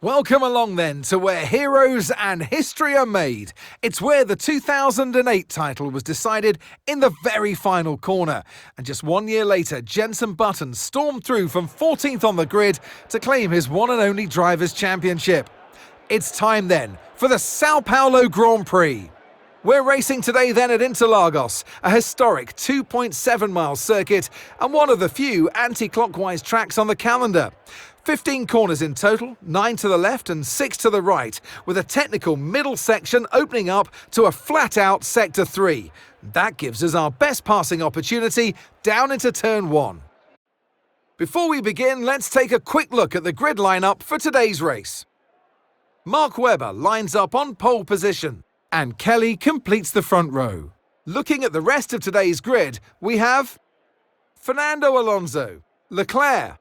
Welcome along then to where heroes and history are made. It's where the 2008 title was decided in the very final corner. And just 1 year later, Jenson Button stormed through from 14th on the grid to claim his one and only Drivers' Championship. It's time then for the Sao Paulo Grand Prix. We're racing today then at Interlagos, a historic 2.7-mile circuit and one of the few anti-clockwise tracks on the calendar. 15 corners in total, 9 to the left and 6 to the right, with a technical middle section opening up to a flat-out Sector 3. That gives us our best passing opportunity down into Turn 1. Before we begin, let's take a quick look at the grid lineup for today's race. Mark Webber lines up on pole position, and Kelly completes the front row. Looking at the rest of today's grid, we have Fernando Alonso, Leclerc,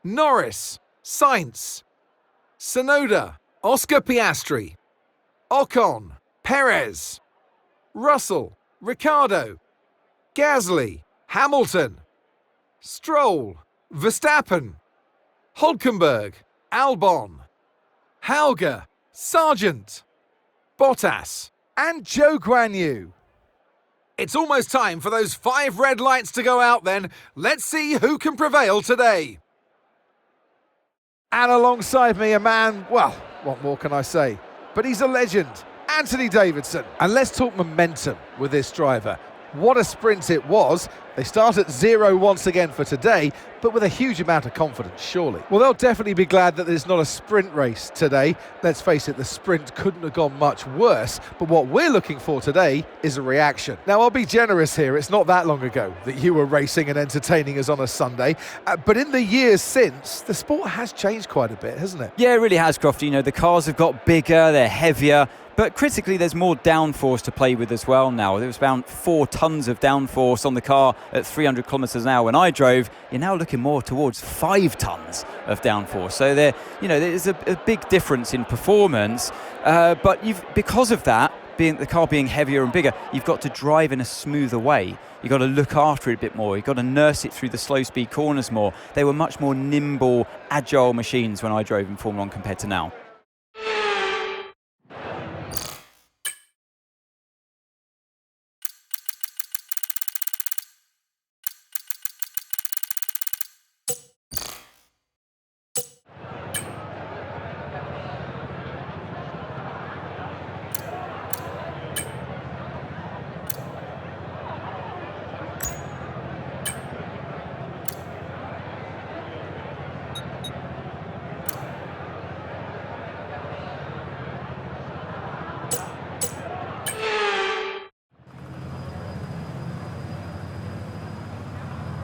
Norris, Sainz, Tsunoda, Oscar Piastri, Ocon, Perez, Russell, Ricciardo, Gasly, Hamilton, Stroll, Verstappen, Hülkenberg, Albon, Hauger, Sargent, Bottas, and Zhou Guanyu. It's almost time for those 5 red lights to go out then. Let's see who can prevail today. And alongside me, a man, well, what more can I say? But he's a legend, Anthony Davidson. And let's talk momentum with this driver. What a sprint it was. They start at 0 once again for today, but with a huge amount of confidence, surely. Well, they'll definitely be glad that there's not a sprint race today. Let's face it, the sprint couldn't have gone much worse, but what we're looking for today is a reaction. Now, I'll be generous here. It's not that long ago that you were racing and entertaining us on a Sunday, but in the years since, the sport has changed quite a bit, hasn't it? Yeah, it really has, Crofty. You know, the cars have got bigger, they're heavier, but critically, there's more downforce to play with as well now. There was about 4 tons of downforce on the car at 300 kilometres an hour when I drove. You're now looking more towards 5 tons of downforce. So there's a big difference in performance. But because of that, the car being heavier and bigger, you've got to drive in a smoother way. You've got to look after it a bit more. You've got to nurse it through the slow speed corners more. They were much more nimble, agile machines when I drove in Formula 1 compared to now.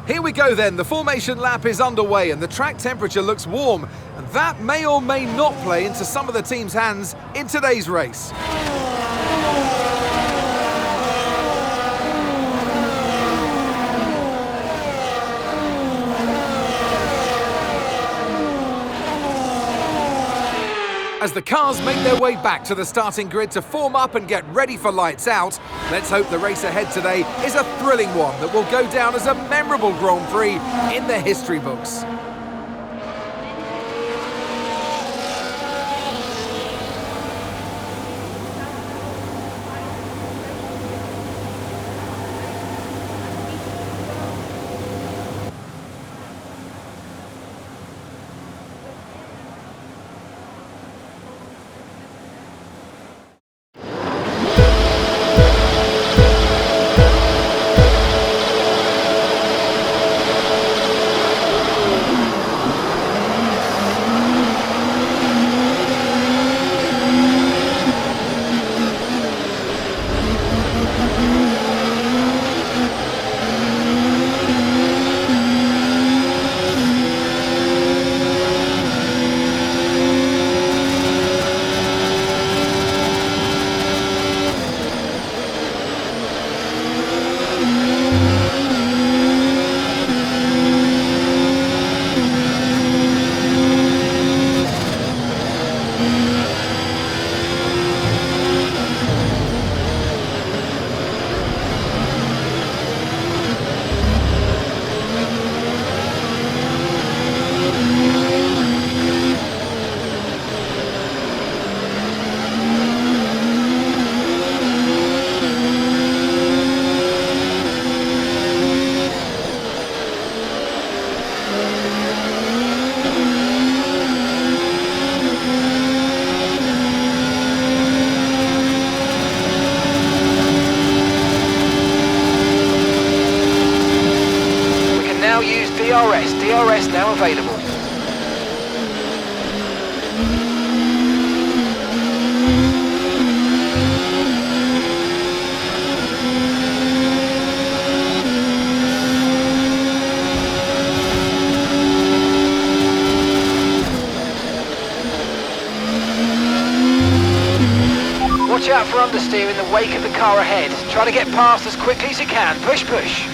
Here we go then, the formation lap is underway and the track temperature looks warm, and that may or may not play into some of the team's hands in today's race. As the cars make their way back to the starting grid to form up and get ready for lights out, let's hope the race ahead today is a thrilling one that will go down as a memorable Grand Prix in the history books. Watch out for understeer in the wake of the car ahead. Try to get past as quickly as you can. Push, push.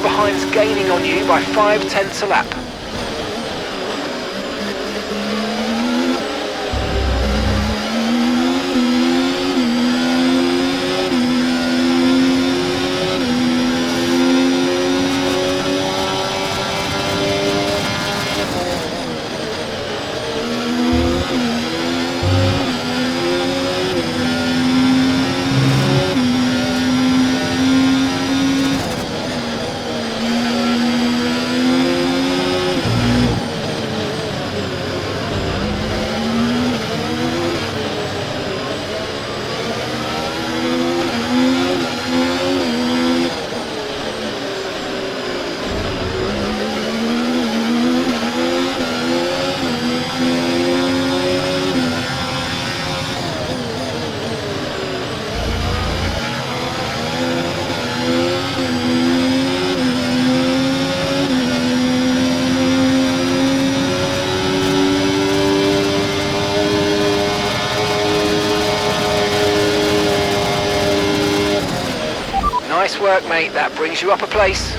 Behind's gaining on you by 0.5 a lap. Nice work, mate. That brings you up a place.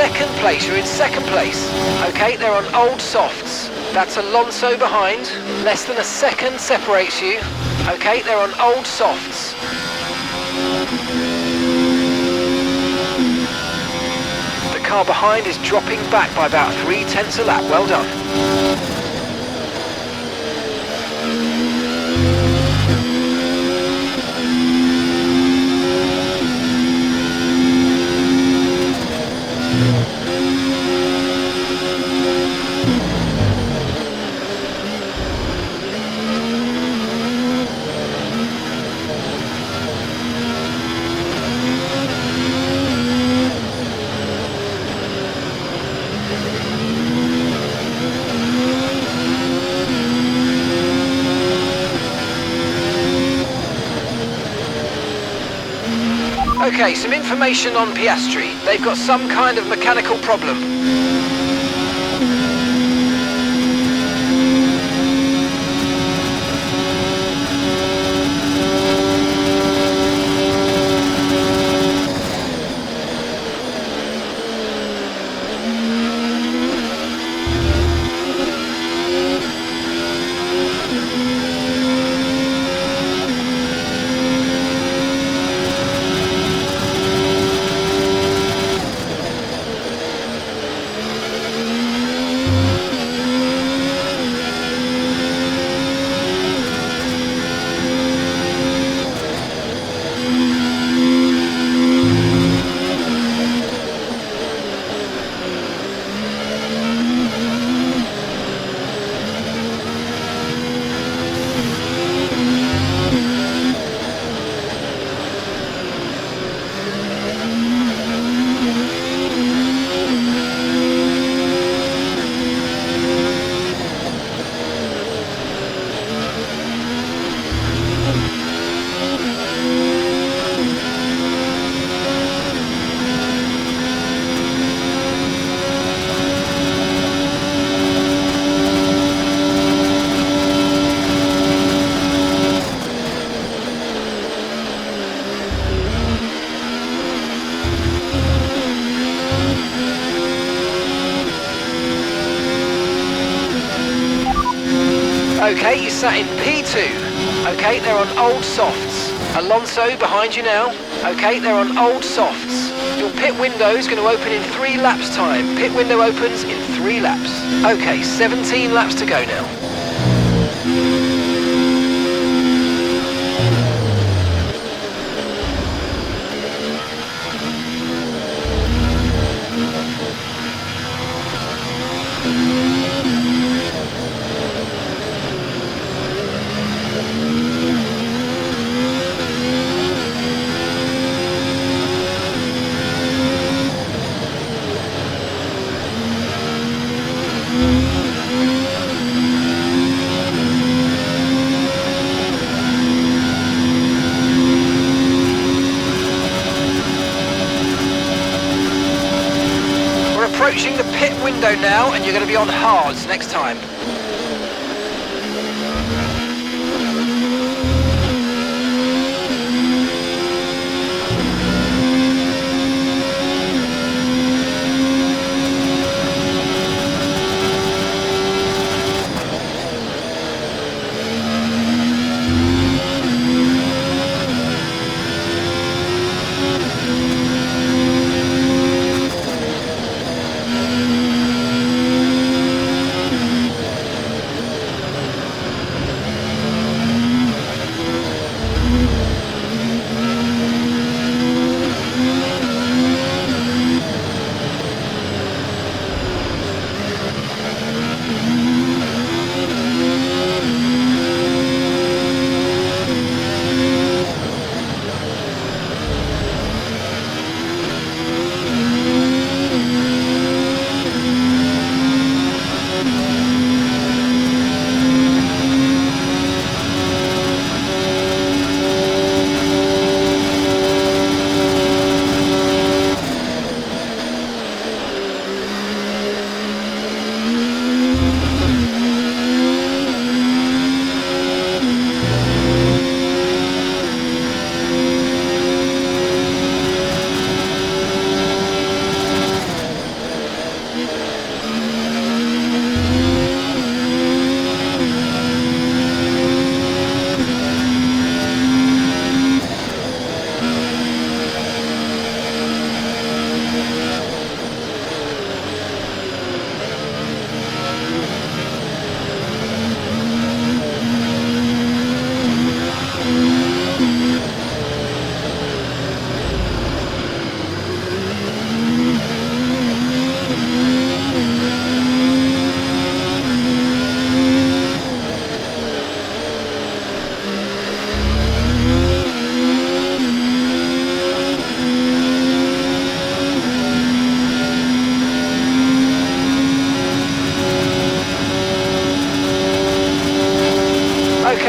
second place. You're in second place. Okay, they're on old softs. That's Alonso behind. Less than a second separates you. Okay, they're on old softs. The car behind is dropping back by about 0.3 a lap. Well done. Okay, some information on Piastri. They've got some kind of mechanical problem. Okay, you sat in P2. Okay, they're on old softs. Alonso behind you now. Okay, they're on old softs. Your pit window is going to open in 3 laps time. Pit window opens in 3 laps. Okay, 17 laps to go now. Approaching the pit window now, and you're going to be on hards next time.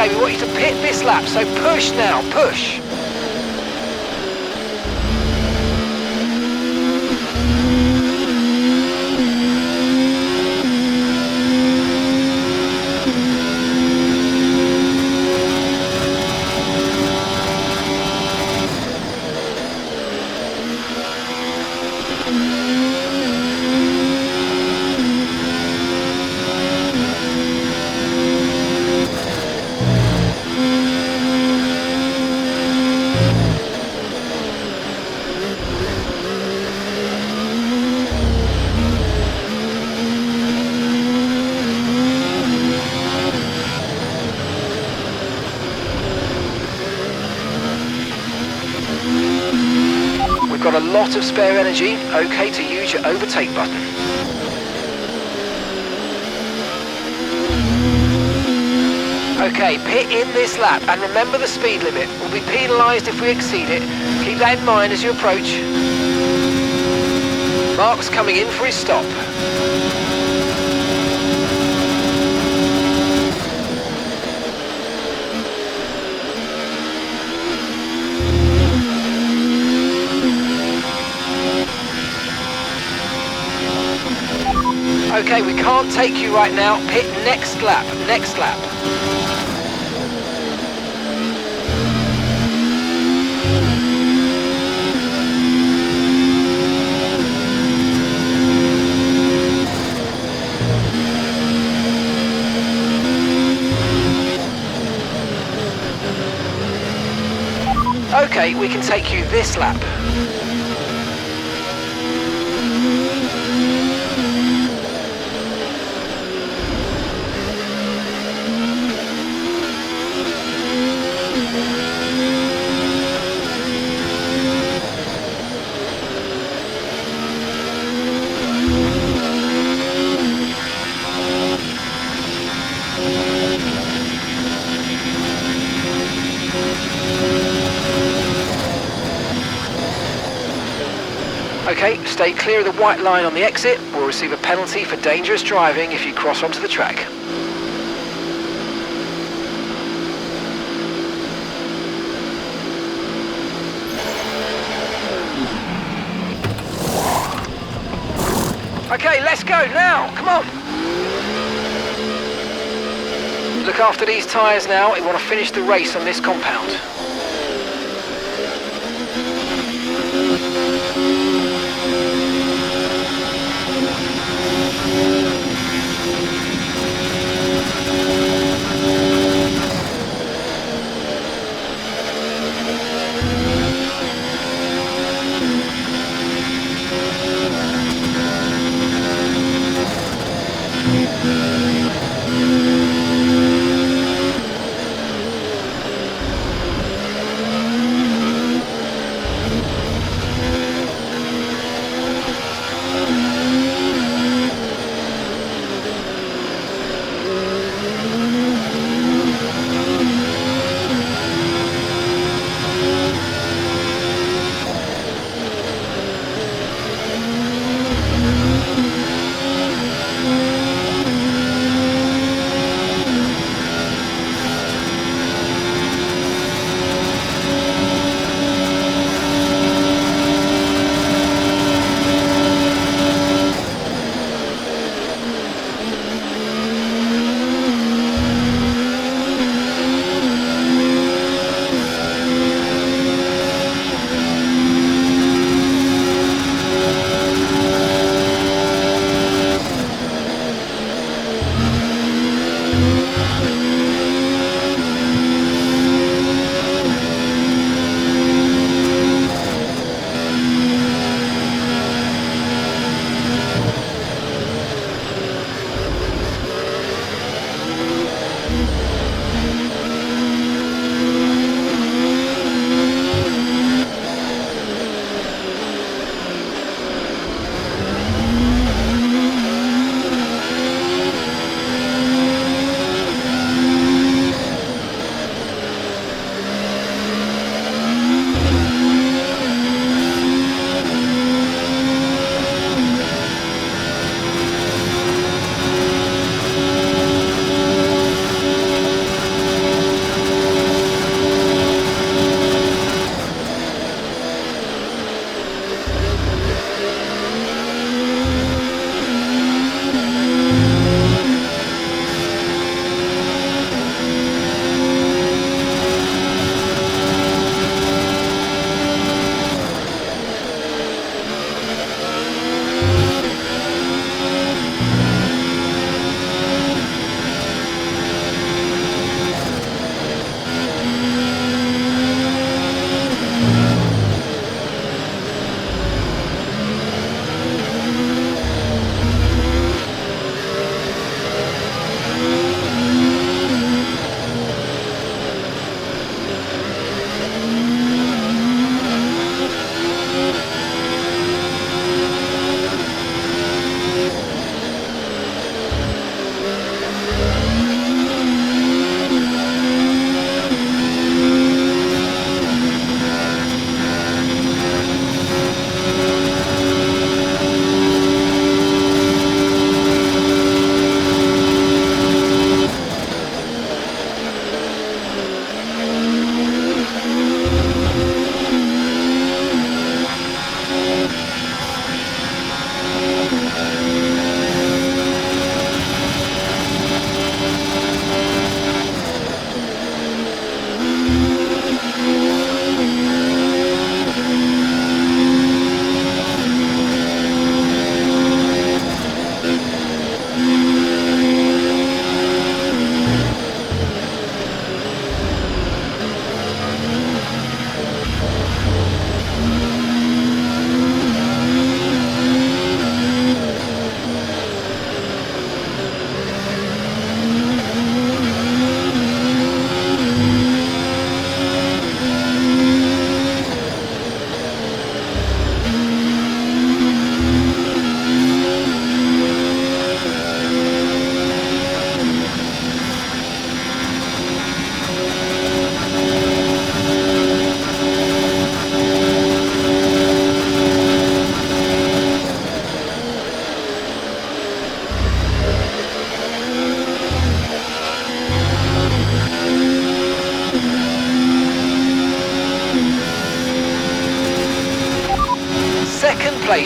Okay, we want you to pit this lap, so push now, push. We've got a lot of spare energy, okay to use your overtake button. Okay, pit in this lap and remember the speed limit. We'll be penalised if we exceed it. Keep that in mind as you approach. Mark's coming in for his stop. Okay, we can't take you right now. Pit next lap, next lap. Okay, we can take you this lap. Okay, stay clear of the white line on the exit. We'll receive a penalty for dangerous driving if you cross onto the track. Okay, let's go now, come on. Look after these tyres now. We want to finish the race on this compound.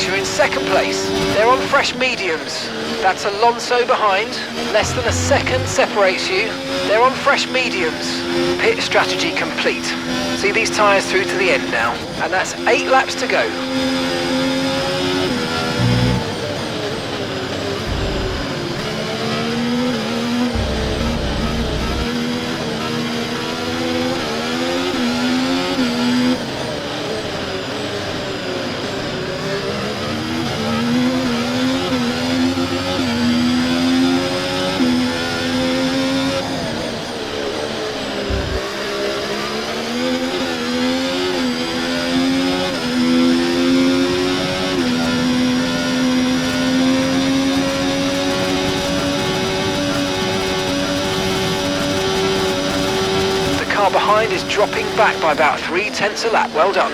place, you're in second place. They're on fresh mediums. That's Alonso behind. Less than a second separates you. They're on fresh mediums. Pit strategy complete. See these tyres through to the end now. And that's 8 laps to go. Behind is dropping back by about 3/10 a lap. Well done.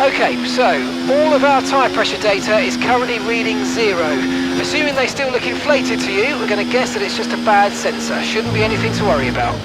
Okay, so all of our tyre pressure data is currently reading 0. Assuming they still look inflated to you, we're going to guess that it's just a bad sensor. Shouldn't be anything to worry about.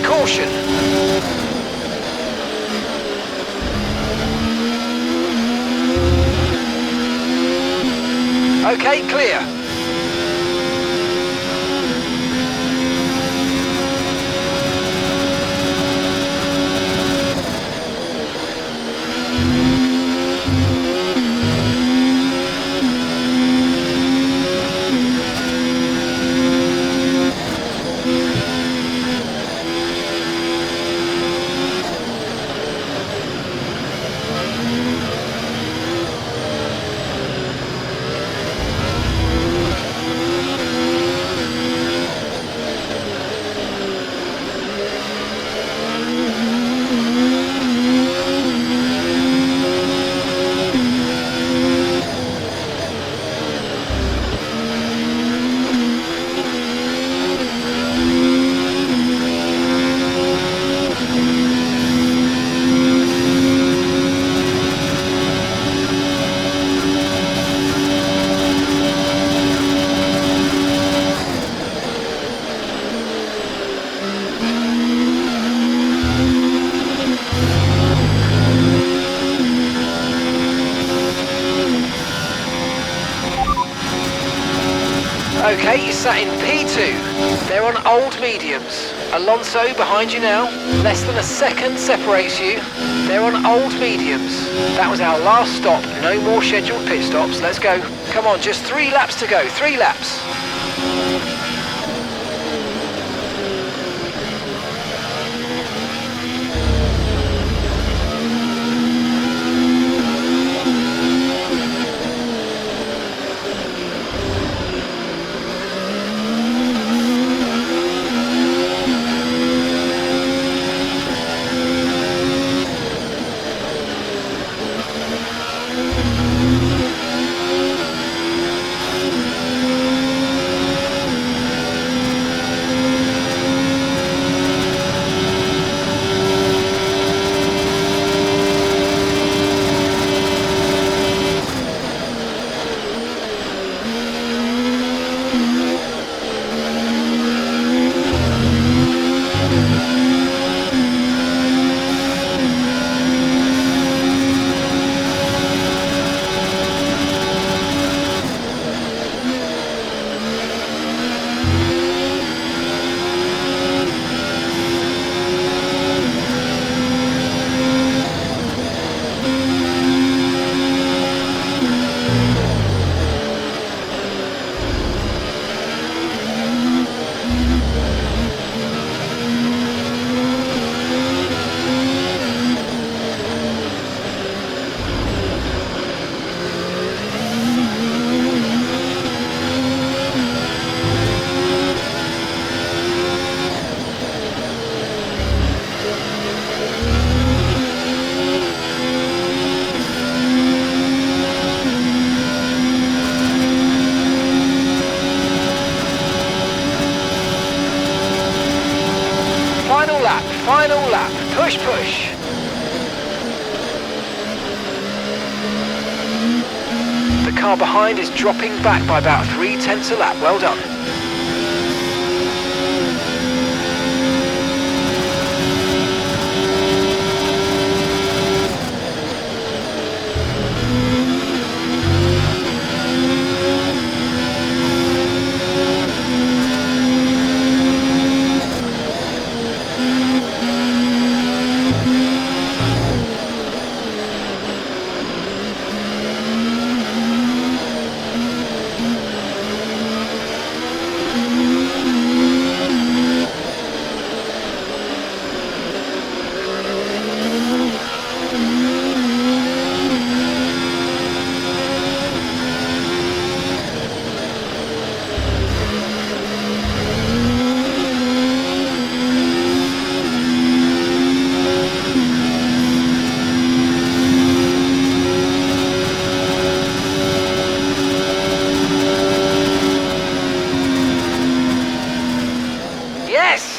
Caution! Okay, clear. Okay, you're sat in P2. They're on old mediums. Alonso behind you now. Less than a second separates you. They're on old mediums. That was our last stop. No more scheduled pit stops. Let's go. Come on, just 3 laps to go. 3 laps. Final lap, push, push. The car behind is dropping back by about 3/10 a lap, well done.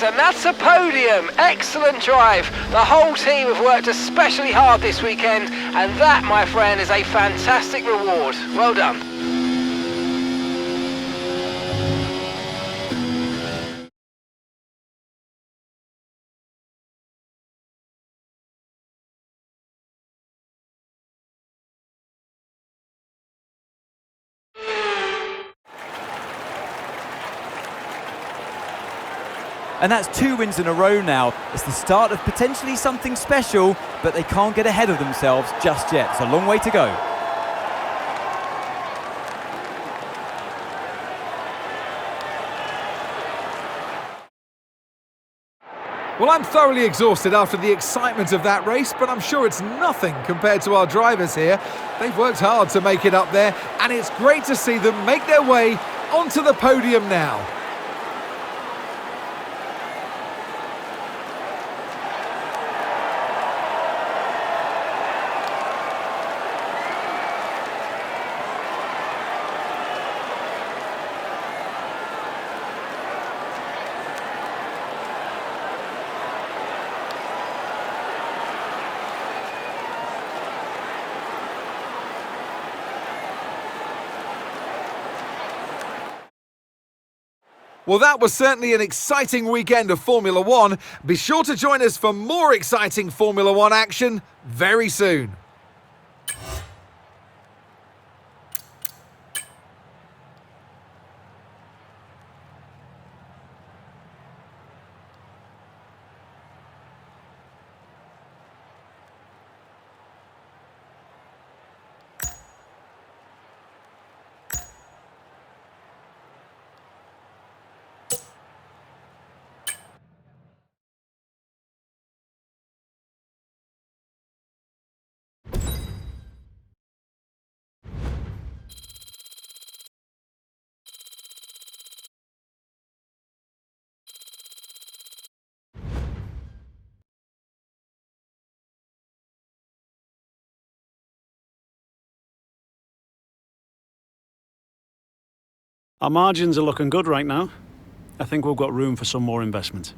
And that's a podium. Excellent drive. The whole team have worked especially hard this weekend, and that, my friend, is a fantastic reward. Well done. And that's 2 wins in a row now. It's the start of potentially something special, but they can't get ahead of themselves just yet. It's a long way to go. Well, I'm thoroughly exhausted after the excitement of that race, but I'm sure it's nothing compared to our drivers here. They've worked hard to make it up there, and it's great to see them make their way onto the podium now. Well, that was certainly an exciting weekend of Formula One. Be sure to join us for more exciting Formula One action very soon. Our margins are looking good right now. I think we've got room for some more investment.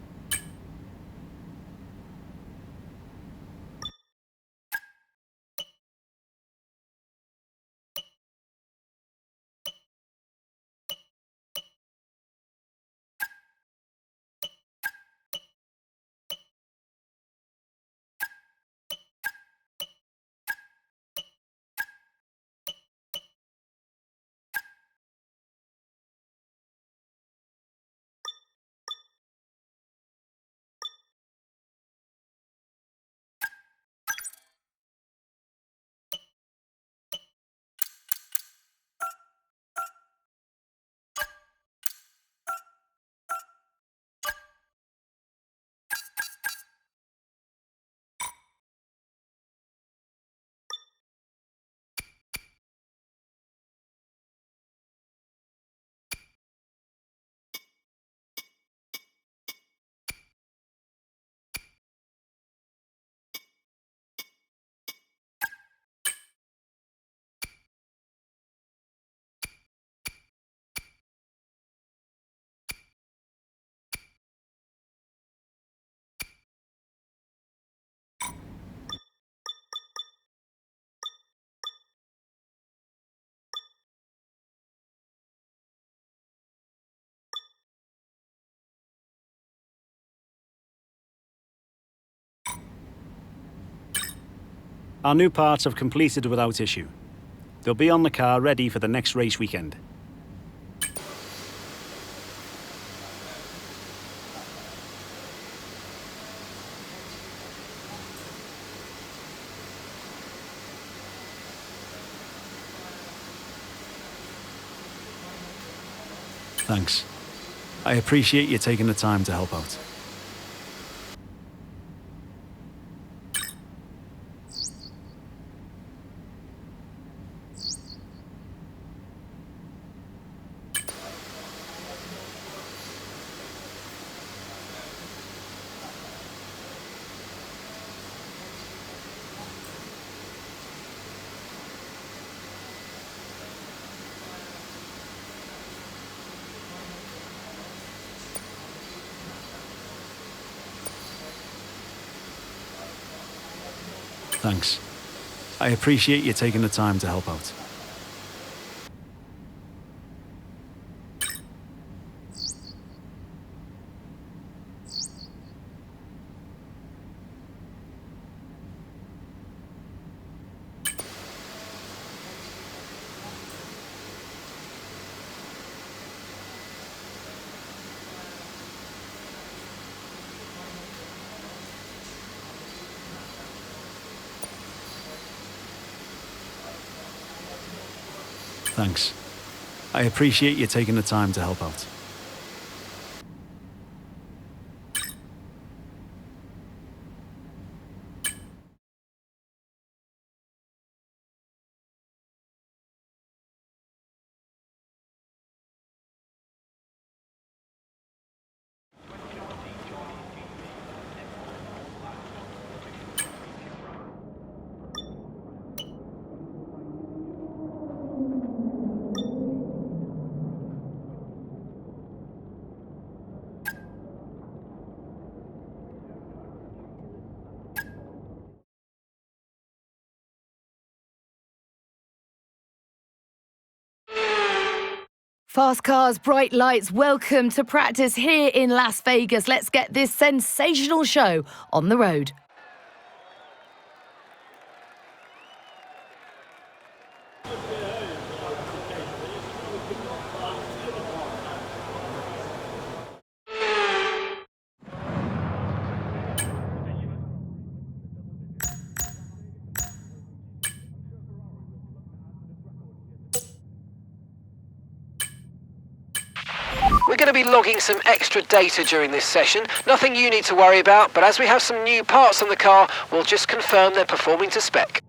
Our new parts have completed without issue. They'll be on the car ready for the next race weekend. Thanks. I appreciate you taking the time to help out. Thanks. I appreciate you taking the time to help out. Thanks. I appreciate you taking the time to help out. Fast cars, bright lights, welcome to practice here in Las Vegas. Let's get this sensational show on the road. We're going to be logging some extra data during this session. Nothing you need to worry about, but as we have some new parts on the car, we'll just confirm they're performing to spec.